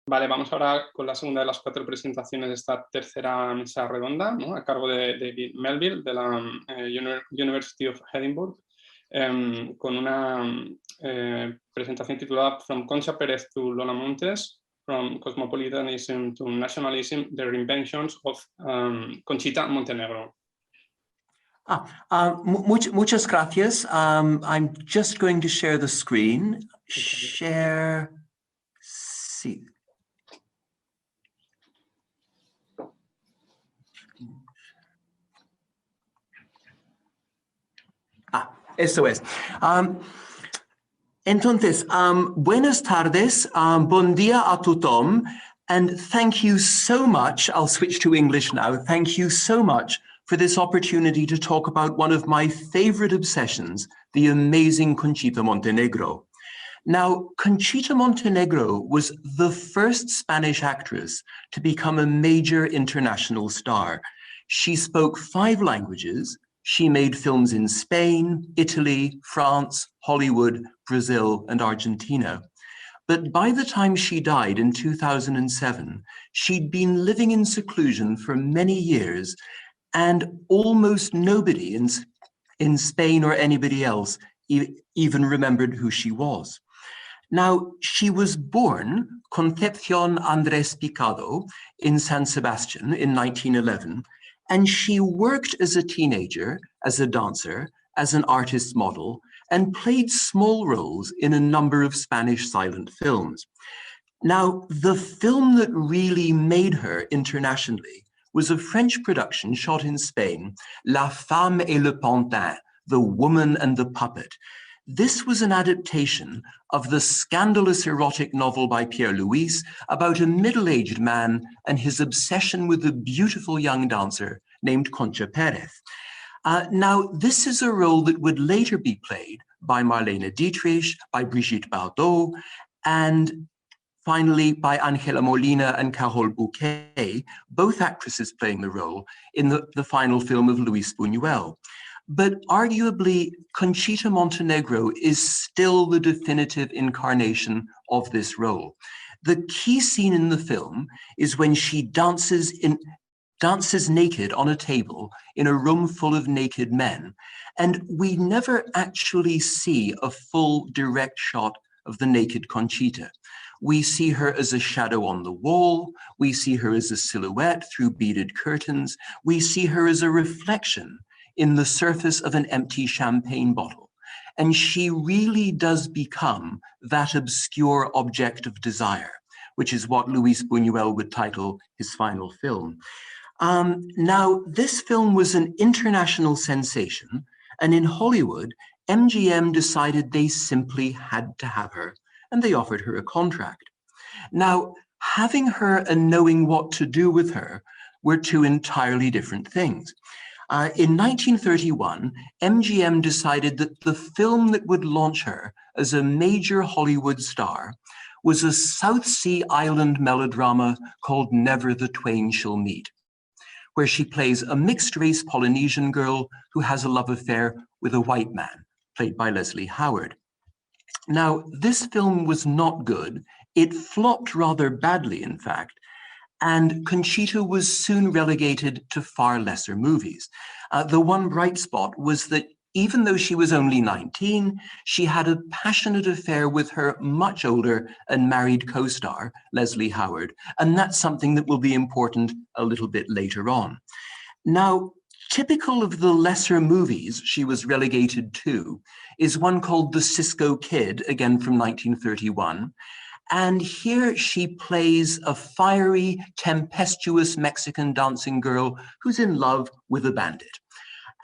Vale, vamos ahora con la segunda de las 4 presentaciones de esta tercera mesa redonda, ¿no? A cargo de Melville, de la University of Edinburgh, con una presentación titulada From Concha, Pérez to Lola Montès, From Cosmopolitanism to Nationalism, the Reinventions of Conchita Montenegro. Muchas gracias. I'm just going to share the screen. Share. Sí. Eso es. Entonces, buenas tardes, bon dia a tothom, and thank you so much, I'll switch to English now, thank you so much for this opportunity to talk about one of my favorite obsessions, the amazing Conchita Montenegro. Now, Conchita Montenegro was the first Spanish actress to become a major international star. She spoke 5 languages. She made films in Spain, Italy, France, Hollywood, Brazil, and Argentina. But by the time she died in 2007, she'd been living in seclusion for many years, and almost nobody in Spain or anybody else even remembered who she was. Now, she was born Concepción Andrés Picado in San Sebastian in 1911, and she worked as a teenager, as a dancer, as an artist model, and played small roles in a number of Spanish silent films. Now, the film that really made her internationally was a French production shot in Spain, La Femme et le Pantin, The Woman and the Puppet. This was an adaptation of the scandalous erotic novel by Pierre Louis about a middle-aged man and his obsession with a beautiful young dancer named Concha Pérez. Now, this is a role that would later be played by Marlene Dietrich, by Brigitte Bardot, and finally by Ángela Molina and Carole Bouquet, both actresses playing the role in the final film of Luis Buñuel. But arguably, Conchita Montenegro is still the definitive incarnation of this role. The key scene in the film is when she dances naked on a table in a room full of naked men. And we never actually see a full direct shot of the naked Conchita. We see her as a shadow on the wall. We see her as a silhouette through beaded curtains. We see her as a reflection in the surface of an empty champagne bottle. And she really does become that obscure object of desire, which is what Luis Buñuel would title his final film. Now, this film was an international sensation, and in Hollywood, MGM decided they simply had to have her, and they offered her a contract. Now, having her and knowing what to do with her were 2 entirely different things. In 1931, MGM decided that the film that would launch her as a major Hollywood star was a South Sea Island melodrama called Never the Twain Shall Meet, where she plays a mixed-race Polynesian girl who has a love affair with a white man, played by Leslie Howard. Now, this film was not good. It flopped rather badly, in fact, and Conchita was soon relegated to far lesser movies. The one bright spot was that even though she was only 19, she had a passionate affair with her much older and married co-star, Leslie Howard, and that's something that will be important a little bit later on. Now, typical of the lesser movies she was relegated to is one called The Cisco Kid, again from 1931, and here she plays a fiery, tempestuous Mexican dancing girl who's in love with a bandit.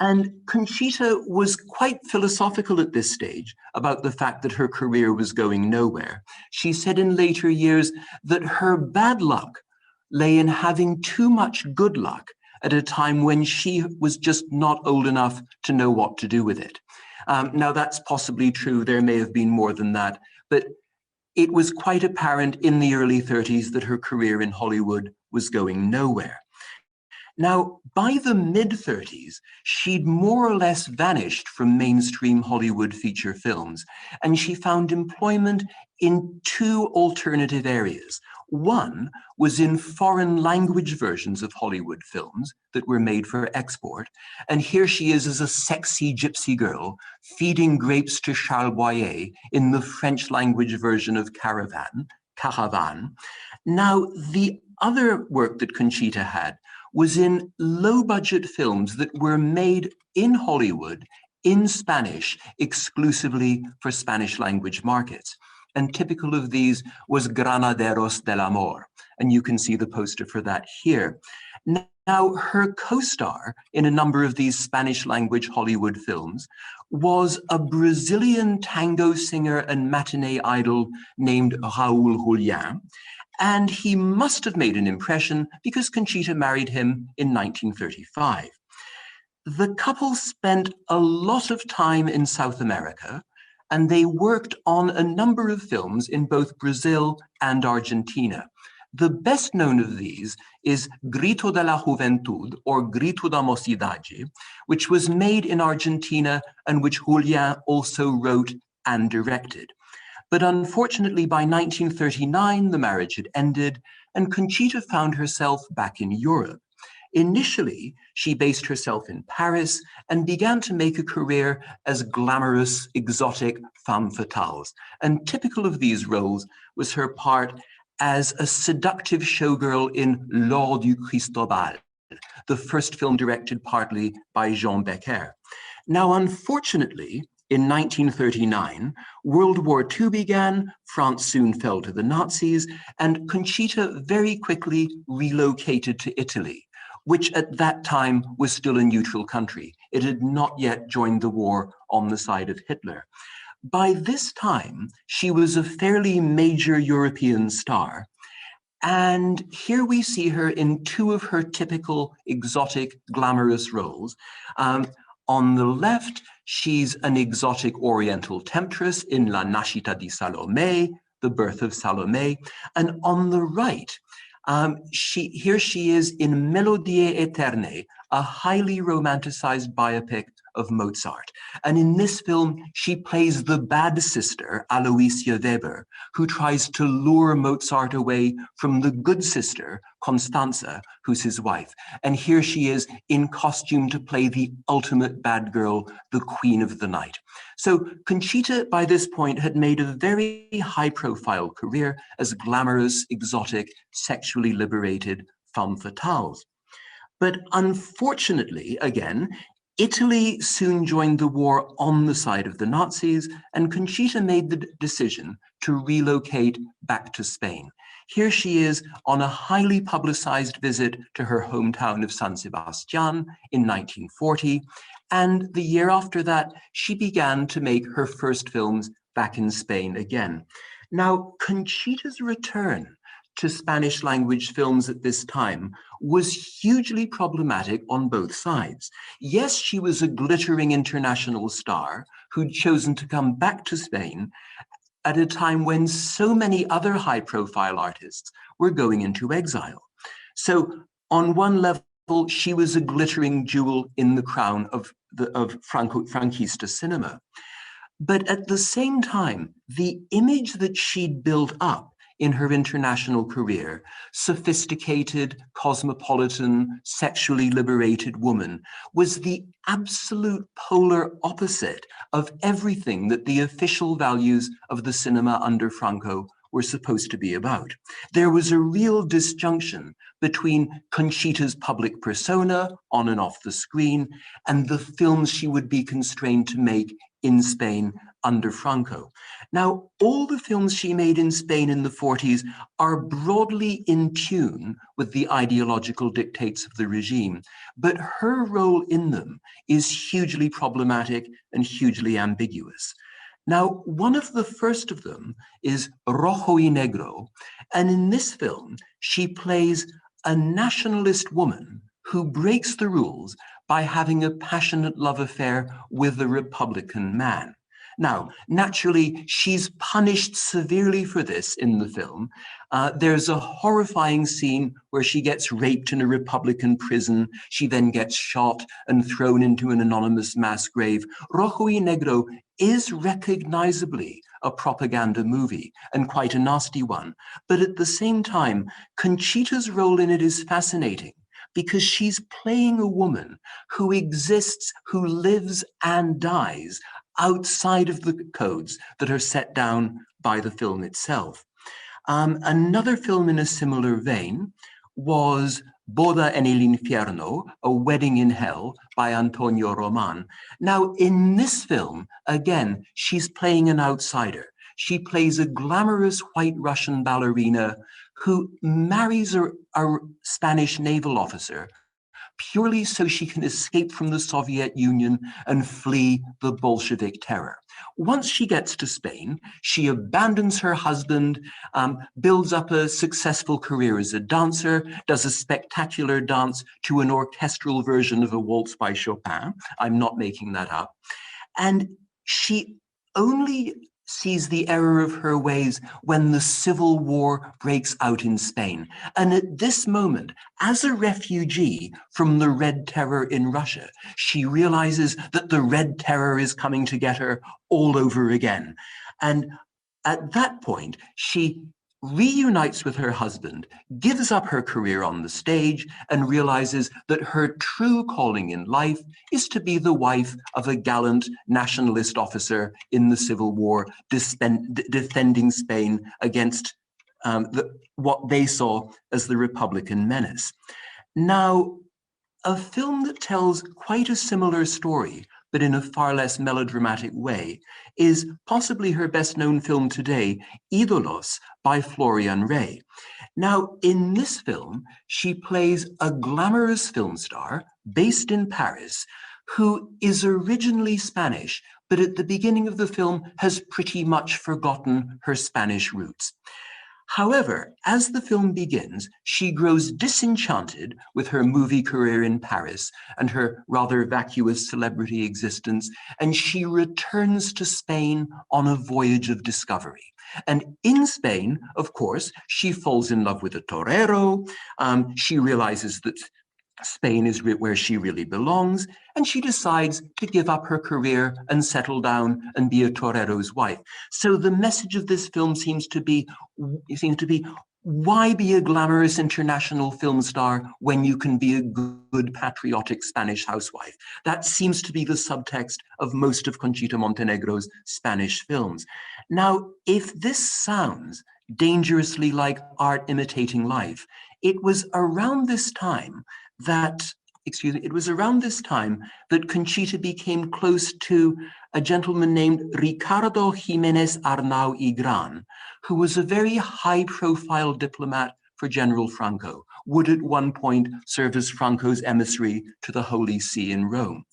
And Conchita was quite philosophical at this stage about the fact that her career was going nowhere. She said in later years that her bad luck lay in having too much good luck at a time when she was just not old enough to know what to do with it. Now, that's possibly true. There may have been more than that, but it was quite apparent in the early 30s that her career in Hollywood was going nowhere. Now, by the mid-30s, she'd more or less vanished from mainstream Hollywood feature films, and she found employment in 2 alternative areas. One was in foreign language versions of Hollywood films that were made for export. And here she is as a sexy gypsy girl feeding grapes to Charles Boyer in the French language version of Caravan. Now, the other work that Conchita had was in low-budget films that were made in Hollywood in Spanish, exclusively for Spanish language markets. And typical of these was Granaderos del Amor. And you can see the poster for that here. Now, her co-star in a number of these Spanish language Hollywood films was a Brazilian tango singer and matinee idol named Raúl Julián. And he must have made an impression because Conchita married him in 1935. The couple spent a lot of time in South America, and they worked on a number of films in both Brazil and Argentina. The best known of these is Grito de la Juventud, or Grito da Mocidade, which was made in Argentina and which Julián also wrote and directed. But unfortunately, by 1939, the marriage had ended, and Conchita found herself back in Europe. Initially, she based herself in Paris and began to make a career as glamorous, exotic femme fatales. And typical of these roles was her part as a seductive showgirl in L'Or du Cristobal, the first film directed partly by Jean Becker. Now, unfortunately, in 1939, World War II began, France soon fell to the Nazis, and Conchita very quickly relocated to Italy, which at that time was still a neutral country. It had not yet joined the war on the side of Hitler. By this time, she was a fairly major European star. And here we see her in two of her typical exotic, glamorous roles. On the left, she's an exotic Oriental temptress in La Nascita di Salomé, The Birth of Salomé. And on the right, here she is in Melodie Eterne, a highly romanticized biopic of Mozart. And in this film, she plays the bad sister, Aloysia Weber, who tries to lure Mozart away from the good sister, Constanza, who's his wife. And here she is in costume to play the ultimate bad girl, the queen of the night. So Conchita, by this point, had made a very high-profile career as glamorous, exotic, sexually liberated femme fatales. But unfortunately, again, Italy soon joined the war on the side of the Nazis, and Conchita made the decision to relocate back to Spain. Here she is on a highly publicized visit to her hometown of San Sebastián in 1940, and the year after that, she began to make her first films back in Spain again. Now, Conchita's return to Spanish language films at this time was hugely problematic on both sides. Yes, she was a glittering international star who'd chosen to come back to Spain at a time when so many other high-profile artists were going into exile. So on one level, she was a glittering jewel in the crown of Franquista cinema. But at the same time, the image that she'd built up in her international career, sophisticated, cosmopolitan, sexually liberated woman, was the absolute polar opposite of everything that the official values of the cinema under Franco were supposed to be about. There was a real disjunction between Conchita's public persona on and off the screen and the films she would be constrained to make in Spain under Franco. Now, all the films she made in Spain in the 40s are broadly in tune with the ideological dictates of the regime, but her role in them is hugely problematic and hugely ambiguous. Now, one of the first of them is Rojo y Negro, and in this film, she plays a nationalist woman who breaks the rules by having a passionate love affair with a Republican man. Now, naturally, she's punished severely for this in the film. There's a horrifying scene where she gets raped in a Republican prison. She then gets shot and thrown into an anonymous mass grave. Rojo y Negro is recognizably a propaganda movie, and quite a nasty one. But at the same time, Conchita's role in it is fascinating because she's playing a woman who exists, who lives and dies outside of the codes that are set down by the film itself. Another film in a similar vein was Boda en el Infierno, A Wedding in Hell, by Antonio Roman. Now, in this film, again, she's playing an outsider. She plays a glamorous white Russian ballerina who marries a Spanish naval officer purely so she can escape from the Soviet Union and flee the Bolshevik terror. Once she gets to Spain, she abandons her husband, builds up a successful career as a dancer, does a spectacular dance to an orchestral version of a waltz by Chopin. I'm not making that up. And she only sees the error of her ways when the civil war breaks out in Spain. And at this moment, as a refugee from the Red Terror in Russia, she realizes that the Red Terror is coming to get her all over again. And at that point, she reunites with her husband, gives up her career on the stage, and realizes that her true calling in life is to be the wife of a gallant nationalist officer in the Civil War, defending Spain against what they saw as the Republican menace. Now, a film that tells quite a similar story, but in a far less melodramatic way, is possibly her best-known film today, Ídolos, by Florian Ray. Now, in this film, she plays a glamorous film star based in Paris, who is originally Spanish, but at the beginning of the film has pretty much forgotten her Spanish roots. However, as the film begins, she grows disenchanted with her movie career in Paris and her rather vacuous celebrity existence, and she returns to Spain on a voyage of discovery. And in Spain, of course, she falls in love with a torero. She realizes that Spain is where she really belongs, and she decides to give up her career and settle down and be a torero's wife. So the message of this film seems to be, why be a glamorous international film star when you can be a good patriotic Spanish housewife? That seems to be the subtext of most of Conchita Montenegro's Spanish films. Now, if this sounds dangerously like art imitating life, it was around this time that Conchita became close to a gentleman named Ricardo Jiménez Arnau y Gran, who was a very high-profile diplomat for General Franco, would at one point serve as Franco's emissary to the Holy See in Rome.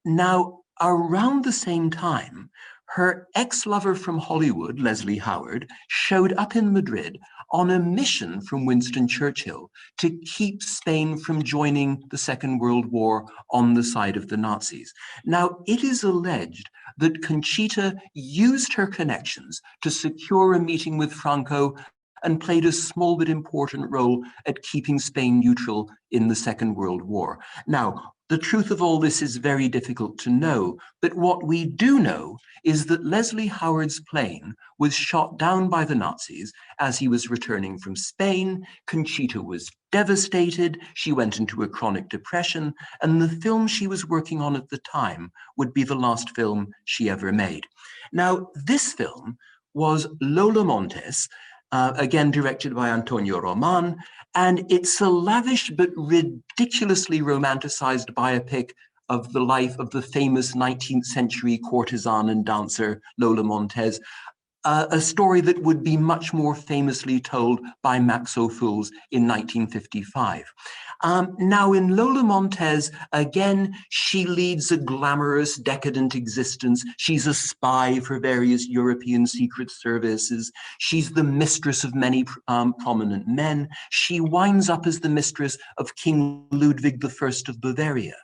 Now, around the same time, her ex-lover from Hollywood, Leslie Howard, showed up in Madrid on a mission from Winston Churchill to keep Spain from joining the Second World War on the side of the Nazis. Now, it is alleged that Conchita used her connections to secure a meeting with Franco and played a small but important role at keeping Spain neutral in the Second World War. Now, the truth of all this is very difficult to know, but what we do know is that Leslie Howard's plane was shot down by the Nazis as he was returning from Spain. Conchita was devastated. She went into a chronic depression, and the film she was working on at the time would be the last film she ever made. Now, this film was Lola Montès, again directed by Antonio Roman, and it's a lavish but ridiculously romanticized biopic of the life of the famous 19th century courtesan and dancer Lola Montès, a story that would be much more famously told by Max Ophuls in 1955. Now in Lola Montès, again, she leads a glamorous, decadent existence. She's a spy for various European secret services. She's the mistress of many prominent men. She winds up as the mistress of King Ludwig I of Bavaria.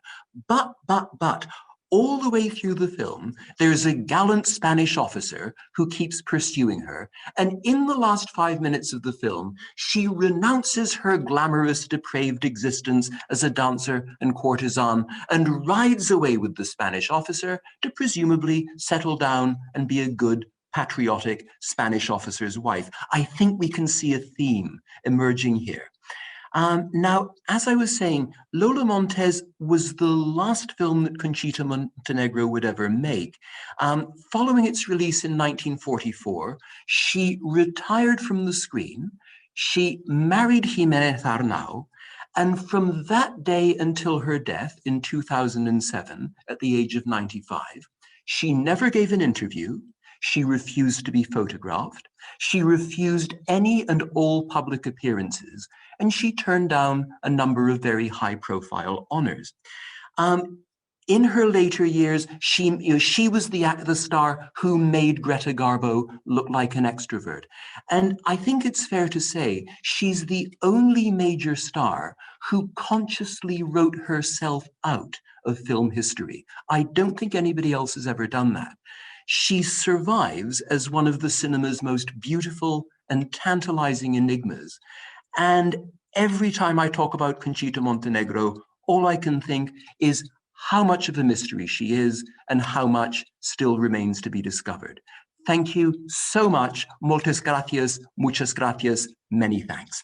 But, all the way through the film, there's a gallant Spanish officer who keeps pursuing her. And in the last 5 minutes of the film, she renounces her glamorous, depraved existence as a dancer and courtesan and rides away with the Spanish officer to presumably settle down and be a good, patriotic Spanish officer's wife. I think we can see a theme emerging here. Now, as I was saying, Lola Montès was the last film that Conchita Montenegro would ever make. Following its release in 1944, she retired from the screen, she married Jiménez Arnau, and from that day until her death in 2007, at the age of 95, she never gave an interview, she refused to be photographed, she refused any and all public appearances, and she turned down a number of very high-profile honors. In her later years, she was the star who made Greta Garbo look like an extrovert. And I think it's fair to say she's the only major star who consciously wrote herself out of film history. I don't think anybody else has ever done that. She survives as one of the cinema's most beautiful and tantalizing enigmas. And every time I talk about Conchita Montenegro, all I can think is how much of a mystery she is and how much still remains to be discovered. Thank you so much. Muchas gracias, many thanks.